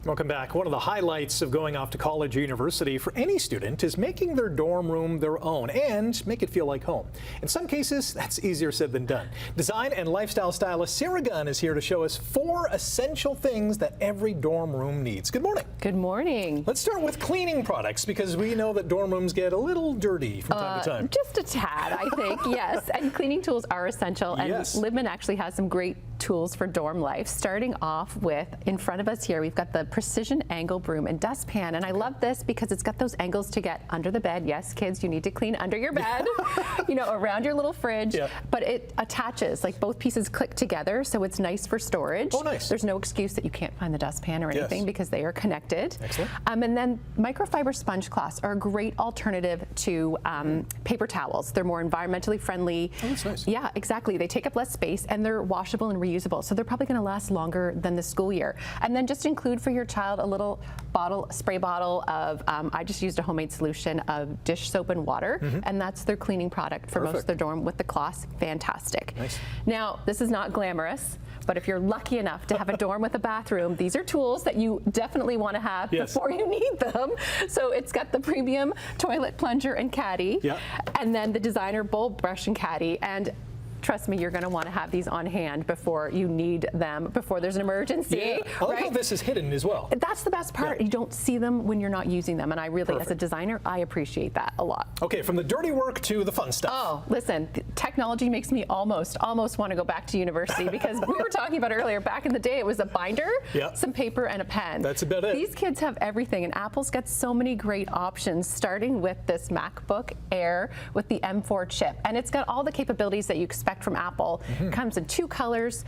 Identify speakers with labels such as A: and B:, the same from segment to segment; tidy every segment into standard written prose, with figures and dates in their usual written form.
A: Welcome back. One of the highlights of going off to college or university for any student is making their dorm room their own and make it feel like home. In some cases, that's easier said than done. Design and lifestyle stylist Sarah Gunn is here to show us 4 essential things that every dorm room needs. Good morning.
B: Good morning.
A: Let's start with cleaning products because we know that dorm rooms get a little dirty from time to time.
B: Just a tad, I think, yes. And cleaning tools are essential. And
A: Yes.
B: Libman actually has some great tools for dorm life. Starting off with, in front of us here, we've got the Precision Angle Broom and Dustpan. And I love this because it's got those angles to get under the bed. Yes, kids, you need to clean under your bed, you know, around your little fridge. Yeah. But it attaches, like both pieces click together, so it's nice for storage.
A: Oh, nice.
B: There's no excuse that you can't find the dustpan or anything because they are connected.
A: Excellent.
B: And then microfiber sponge cloths are a great alternative to paper towels. They're more environmentally friendly.
A: Oh, that's nice.
B: Yeah, exactly. They take up less space and they're washable and reusable, so they're probably going to last longer than the school year. And then just include for your child a little bottle, spray bottle of, I just used a homemade solution of dish soap and water, and that's their cleaning product for most of their dorm with the cloths. Fantastic.
A: Nice.
B: Now, this is not glamorous, but if you're lucky enough to have a dorm with a bathroom, these are tools that you definitely want to have before you need them. So it's got the premium toilet plunger and caddy, and then the designer bowl brush and caddy. And trust me, you're going to want to have these on hand before you need them, before there's an emergency.
A: Yeah. I like how this is hidden as well.
B: That's the best part. You don't see them when you're not using them. And I really, as a designer, I appreciate that a lot.
A: Okay, from the dirty work to the fun stuff.
B: Oh, listen, technology makes me almost want to go back to university because we were talking about earlier, back in the day, it was a binder, some paper, and a pen.
A: That's about it.
B: These kids have everything, and Apple's got so many great options, starting with this MacBook Air with the M4 chip. And it's got all the capabilities that you expect from Apple. Comes in 4 colors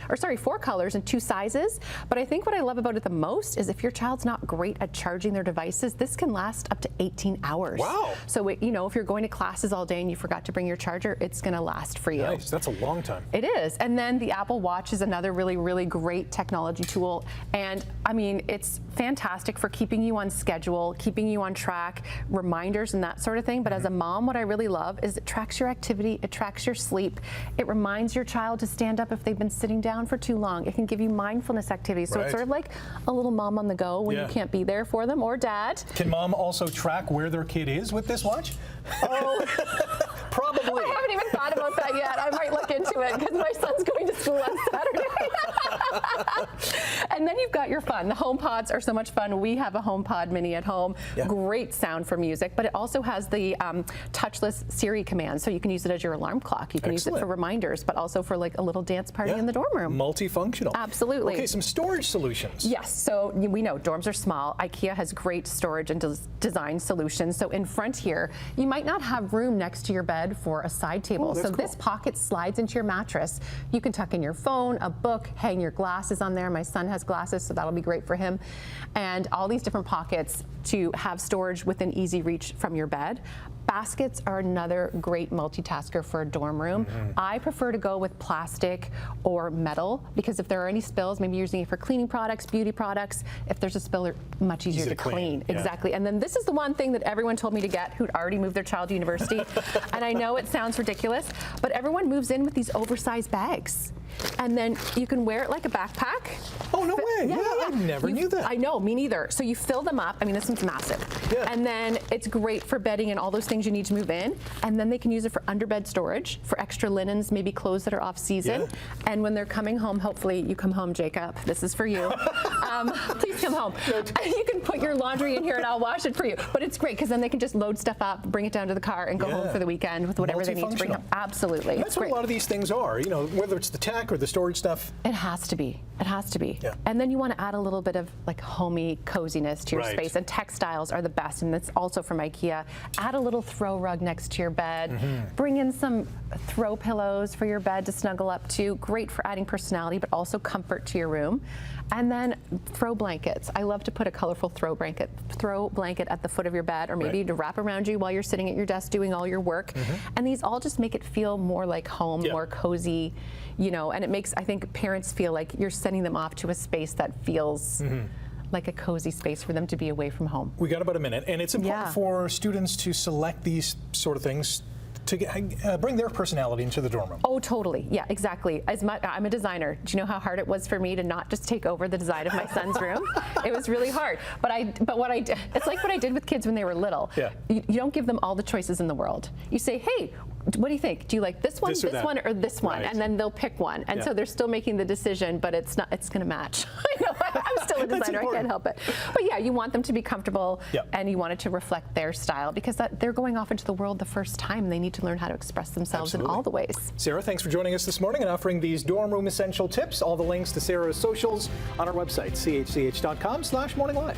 B: and 2 sizes. But I think what I love about it the most is if your child's not great at charging their devices, this can last up to 18 hours.
A: Wow.
B: So, you know, if you're going to classes all day and you forgot to bring your charger, it's going to last for you.
A: Nice. That's a long time.
B: It is. And then the Apple Watch is another really, really great technology tool. And I mean, it's fantastic for keeping you on schedule, keeping you on track, reminders and that sort of thing. But as a mom, what I really love is it tracks your activity, it tracks your sleep, it reminds your child to stand up if they've been sitting down for too long. It can give you mindfulness activities. So it's sort of like a little mom on the go when you can't be there for them, or dad.
A: Can mom also track where their kid is with this watch?
B: Oh,
A: probably.
B: I haven't even thought about that yet. I might look into it because my son's going to school on Saturday. And then you've got your fun. The HomePods are so much fun. We have a HomePod Mini at home. Great sound for music, but it also has the touchless Siri command, so you can use it as your alarm clock. You can use it for reminders, but also for like a little dance party in the dorm room.
A: Multifunctional.
B: Absolutely.
A: Okay, some storage solutions.
B: Yes, so we know dorms are small. IKEA has great storage and design solutions. So in front here, you might not have room next to your bed for a side table. So this pocket slides into your mattress. You can tuck in your phone, a book, hang your glasses on there. My son has glasses, so that'll be great for him. And all these different pockets to have storage within easy reach from your bed. Baskets are another great multitasker for a dorm room. I prefer to go with plastic or metal because if there are any spills, maybe you're using it for cleaning products, beauty products, if there's a spill, they're much easier to clean. Exactly. And then this is the one thing that everyone told me to get who'd already moved their child to university. And I know it sounds ridiculous, but everyone moves in with these oversized bags. And then you can wear it like a backpack.
A: Oh, no way. Yeah, I never knew that.
B: I know, me neither. So you fill them up. I mean, this one's massive. And then it's great for bedding and all those things you need to move in. And then they can use it for underbed storage, for extra linens, maybe clothes that are off season. And when they're coming home, hopefully you come home, Jacob. This is for you. Please come home. You can put your laundry in here and I'll wash it for you. But it's great because then they can just load stuff up, bring it down to the car and go home for the weekend with whatever they need to bring home. Absolutely.
A: And that's what a lot of these things are, you know, whether it's the tech or the storage stuff.
B: It has to be. It has to be. And then you want to add a little bit of like homey coziness to your space. And textiles are the best. And that's also from IKEA. Add a little throw rug next to your bed. Bring in some throw pillows for your bed to snuggle up to. Great for adding personality, but also comfort to your room. And then throw blankets. I love to put a colorful throw blanket at the foot of your bed, or maybe to wrap around you while you're sitting at your desk doing all your work. And these all just make it feel more like home, more cozy, you know, and it makes, I think, parents feel like you're sending them off to a space that feels like a cozy space for them to be away from home.
A: We got about a minute, and it's important for students to select these sort of things to bring their personality into the dorm room.
B: Oh, totally. Yeah, exactly. I'm a designer. Do you know how hard it was for me to not just take over the design of my son's room? It was really hard. But what I did, it's like what I did with kids when they were little.
A: Yeah.
B: You don't give them all the choices in the world. You say, hey, what do you think? Do you like this one, this one, or this one?
A: Right.
B: And then they'll pick one. And so they're still making the decision, but it's going to match. I know, I'm still a designer. I can't help it. But yeah, you want them to be comfortable, and you want it to reflect their style, because they're going off into the world the first time. They need to learn how to express themselves in all the ways.
A: Sarah, thanks for joining us this morning and offering these dorm room essential tips. All the links to Sarah's socials on our website, chch.com/morninglive.